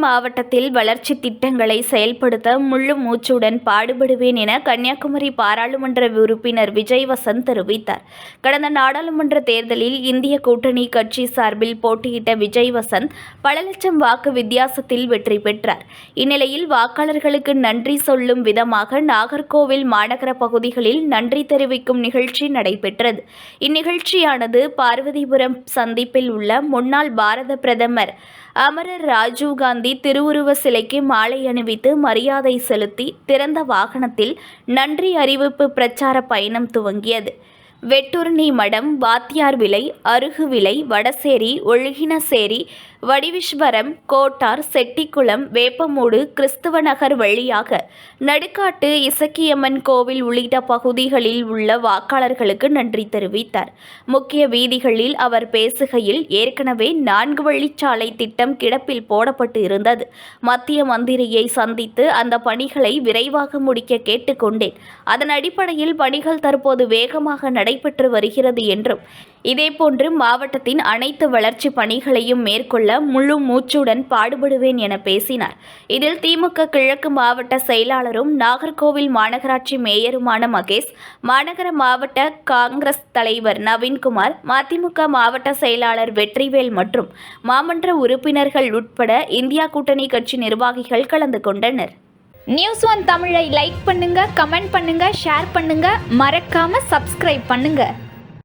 மாவட்டத்தில் வளர்ச்சி திட்டங்களை செயல்படுத்த முழு மூச்சுடன் பாடுபடுவேன் என கன்னியாகுமரி பாராளுமன்ற உறுப்பினர் விஜய் வசந்த் தெரிவித்தார். கடந்த நாடாளுமன்ற தேர்தலில் இந்திய கூட்டணி கட்சி சார்பில் போட்டியிட்ட விஜய் வசந்த் பல லட்சம் வாக்கு வித்தியாசத்தில் வெற்றி பெற்றார். இந்நிலையில் வாக்காளர்களுக்கு நன்றி சொல்லும் விதமாக நாகர்கோவில் மாநகர பகுதிகளில் நன்றி தெரிவிக்கும் நிகழ்ச்சி நடைபெற்றது. இந்நிகழ்ச்சியானது பார்வதிபுரம் சந்திப்பில் உள்ள முன்னாள் பாரத பிரதமர் அமரர் ராஜீவ்காந்தி திருவுருவ சிலைக்கு மாலை அணிவித்து மரியாதை செலுத்தி திறந்த வாகனத்தில் நன்றி அறிவிப்பு பிரச்சார பயணம் துவங்கியது. வெட்டுர்ணி மடம், வாத்தியார் விலை, அருகு விலை, வடசேரி, ஒழுகினசேரி, வடிவீஸ்வரம், கோட்டார், செட்டிக்குளம், வேப்பமூடு, கிறிஸ்துவ நகர் வழியாக நடுக்காட்டு இசக்கியம்மன் கோவில் உள்ளிட்ட பகுதிகளில் உள்ள வாக்காளர்களுக்கு நன்றி தெரிவித்தார். முக்கிய வீதிகளில் அவர் பேசுகையில், ஏற்கனவே 4 வழிச்சாலை திட்டம் கிடப்பில் போடப்பட்டு இருந்தது. மத்திய மந்திரியை சந்தித்து அந்த பணிகளை விரைவாக முடிக்க கேட்டுக்கொண்டேன். அதன் அடிப்படையில் பணிகள் தற்போது வேகமாக நடைபெற்று வருகிறது என்றும், இதேபோன்று மாவட்டத்தின் அனைத்து வளர்ச்சி பணிகளையும் மேற்கொள்ள முழு மூச்சுடன் பாடுபடுவேன் என பேசினார். இதில் திமுக கிழக்கு மாவட்ட செயலாளரும் நாகர்கோவில் மாநகராட்சி மேயருமான மகேஷ், மாநகர மாவட்ட காங்கிரஸ் தலைவர் நவீன்குமார், மதிமுக மாவட்ட செயலாளர் வெற்றிவேல் மற்றும் மாமன்ற உறுப்பினர்கள் உட்பட இந்தியா கூட்டணி கட்சி நிர்வாகிகள் கலந்து கொண்டனர். News1 தமிழை லைக் பண்ணுங்க, கமெண்ட் பண்ணுங்க, ஷேர் பண்ணுங்க, மறக்காம சப்ஸ்கிரைப் பண்ணுங்க.